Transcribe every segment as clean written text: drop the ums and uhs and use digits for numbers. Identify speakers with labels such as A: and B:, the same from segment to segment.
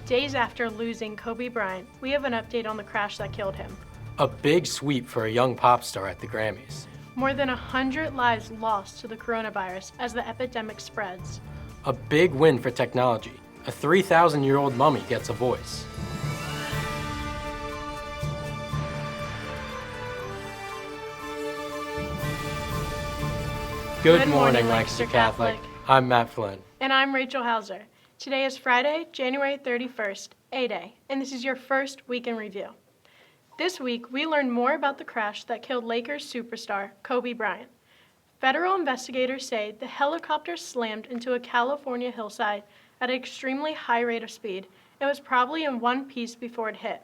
A: Days after losing Kobe Bryant, we have an update on the crash that killed him.
B: A big sweep for a young pop star at the Grammys.
A: More than 100 lives lost to the coronavirus as the epidemic spreads.
B: A big win for technology. A 3,000-year-old mummy gets a voice. Good morning, Lancaster Catholic. I'm Matt Flynn.
A: And I'm Rachel Hauser. Today is Friday, January 31st, A-Day, and this is your first week in review. This week, we learned more about the crash that killed Lakers superstar Kobe Bryant. Federal investigators say the helicopter slammed into a California hillside at an extremely high rate of speed and was probably in one piece before it hit.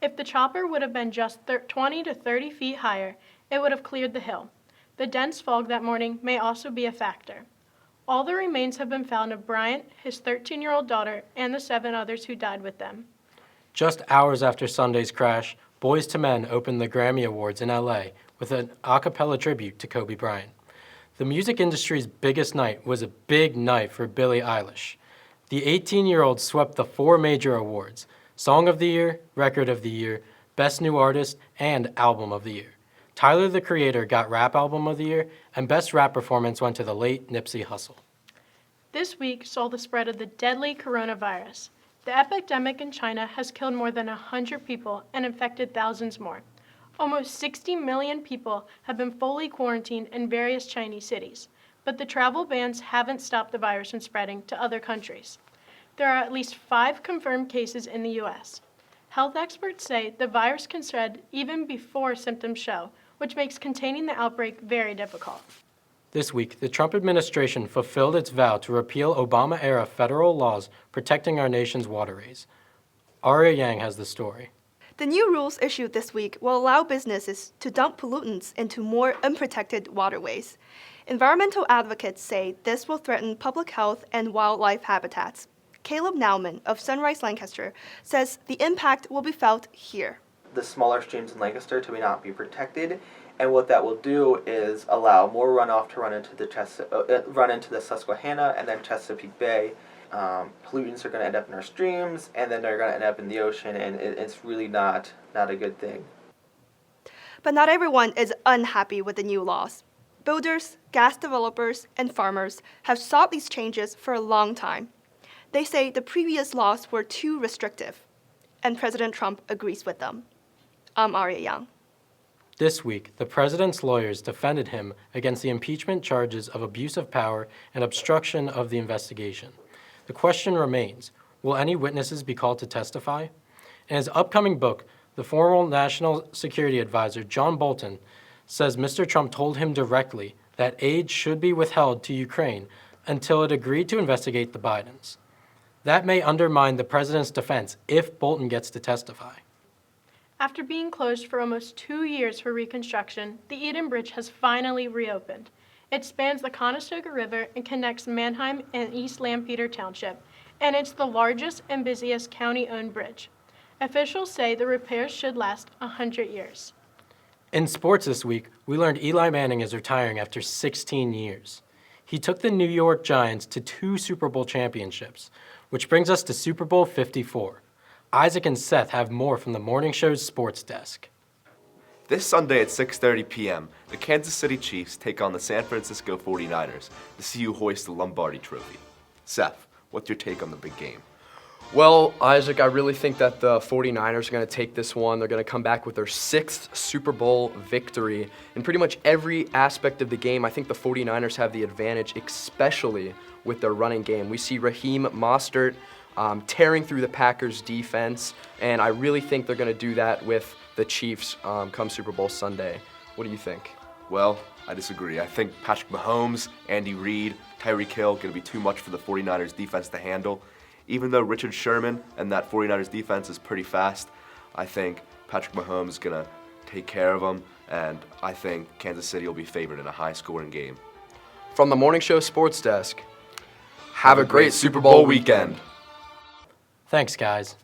A: If the chopper would have been just 20 to 30 feet higher, it would have cleared the hill. The dense fog that morning may also be a factor. All the remains have been found of Bryant, his 13-year-old daughter, and the 7 others who died with them.
B: Just hours after Sunday's crash, Boyz II Men opened the Grammy Awards in LA with an a cappella tribute to Kobe Bryant. The music industry's biggest night was a big night for Billie Eilish. The 18-year-old swept the 4 major awards: Song of the Year, Record of the Year, Best New Artist, and Album of the Year. Tyler, the Creator, got Rap Album of the Year, and Best Rap Performance went to the late Nipsey Hussle.
A: This week saw the spread of the deadly coronavirus. The epidemic in China has killed more than 100 people and infected thousands more. Almost 60 million people have been fully quarantined in various Chinese cities, but the travel bans haven't stopped the virus from spreading to other countries. There are at least 5 confirmed cases in the U.S. Health experts say the virus can spread even before symptoms show, which makes containing the outbreak very difficult.
B: This week, the Trump administration fulfilled its vow to repeal Obama-era federal laws protecting our nation's waterways. Aria Yang has the story.
C: The new rules issued this week will allow businesses to dump pollutants into more unprotected waterways. Environmental advocates say this will threaten public health and wildlife habitats. Caleb Nauman of Sunrise Lancaster says the impact will be felt here.
D: The smaller streams in Lancaster to not be protected, and what that will do is allow more runoff to run into the Susquehanna and then Chesapeake Bay. Pollutants are going to end up in our streams, and then they're going to end up in the ocean, and it's really not a good thing.
C: But not everyone is unhappy with the new laws. Builders, gas developers, and farmers have sought these changes for a long time. They say the previous laws were too restrictive, and President Trump agrees with them. I'm Aria Yang.
B: This week, the president's lawyers defended him against the impeachment charges of abuse of power and obstruction of the investigation. The question remains, will any witnesses be called to testify? In his upcoming book, the former National Security Advisor, John Bolton, says Mr. Trump told him directly that aid should be withheld to Ukraine until it agreed to investigate the Bidens. That may undermine the president's defense if Bolton gets to testify.
A: After being closed for almost 2 years for reconstruction, the Eden Bridge has finally reopened. It spans the Conestoga River and connects Manheim and East Lampeter Township, and it's the largest and busiest county-owned bridge. Officials say the repairs should last 100 years.
B: In sports this week, we learned Eli Manning is retiring after 16 years. He took the New York Giants to 2 Super Bowl championships, which brings us to Super Bowl 54. Isaac and Seth have more from the morning show's sports desk.
E: This Sunday at 6:30 p.m., the Kansas City Chiefs take on the San Francisco 49ers to see who hoist the Lombardi Trophy. Seth, what's your take on the big game?
F: Well, Isaac, I really think that the 49ers are going to take this one. They're going to come back with their 6th Super Bowl victory. In pretty much every aspect of the game, I think the 49ers have the advantage, especially with their running game. We see Raheem Mostert tearing through the Packers' defense, and I really think they're going to do that with the Chiefs come Super Bowl Sunday. What do you think?
E: Well, I disagree. I think Patrick Mahomes, Andy Reid, Tyreek Hill going to be too much for the 49ers defense to handle. Even though Richard Sherman and that 49ers defense is pretty fast, I think Patrick Mahomes is going to take care of them, and I think Kansas City will be favored in a high-scoring game.
F: From the Morning Show Sports Desk, have a great Super Bowl weekend.
B: Thanks, guys.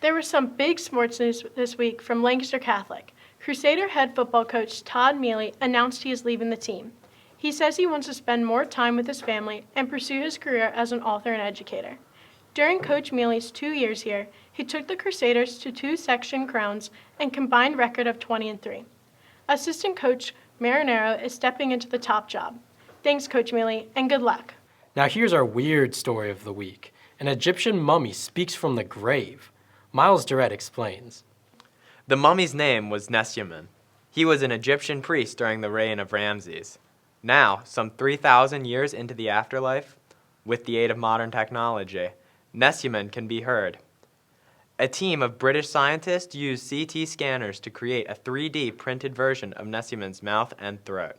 A: There was some big sports news this week from Lancaster Catholic. Crusader head football coach Todd Mealy announced he is leaving the team. He says he wants to spend more time with his family and pursue his career as an author and educator. During Coach Mealy's 2 years here, he took the Crusaders to 2 section crowns and combined record of 20-3. Assistant coach Marinero is stepping into the top job. Thanks, Coach Mealy, and good luck.
B: Now here's our weird story of the week. An Egyptian mummy speaks from the grave. Miles Durrett explains.
G: The mummy's name was Nesyamun. He was an Egyptian priest during the reign of Ramses. Now, some 3,000 years into the afterlife, with the aid of modern technology, Nesyamun can be heard. A team of British scientists used CT scanners to create a 3D printed version of Nesyamun's mouth and throat.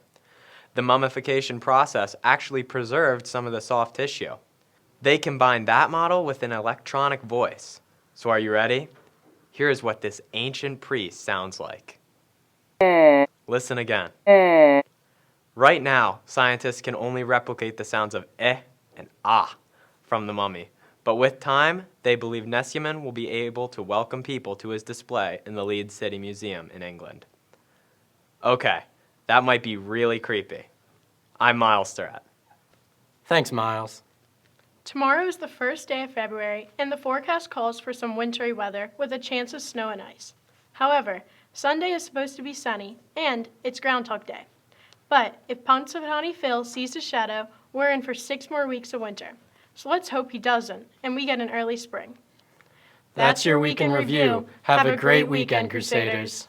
G: The mummification process actually preserved some of the soft tissue. They combined that model with an electronic voice. So are you ready? Here's what this ancient priest sounds like. Listen again. Right now, scientists can only replicate the sounds of eh and ah from the mummy. But with time, they believe Nesyamun will be able to welcome people to his display in the Leeds City Museum in England. Okay, that might be really creepy. I'm Miles Durrett.
B: Thanks, Miles.
A: Tomorrow is the first day of February, and the forecast calls for some wintry weather with a chance of snow and ice. However, Sunday is supposed to be sunny, and it's Groundhog Day. But if Punxsutawney Phil sees his shadow, we're in for 6 more weeks of winter. So let's hope he doesn't, and we get an early spring.
B: That's your week in review. Have a great weekend, Crusaders.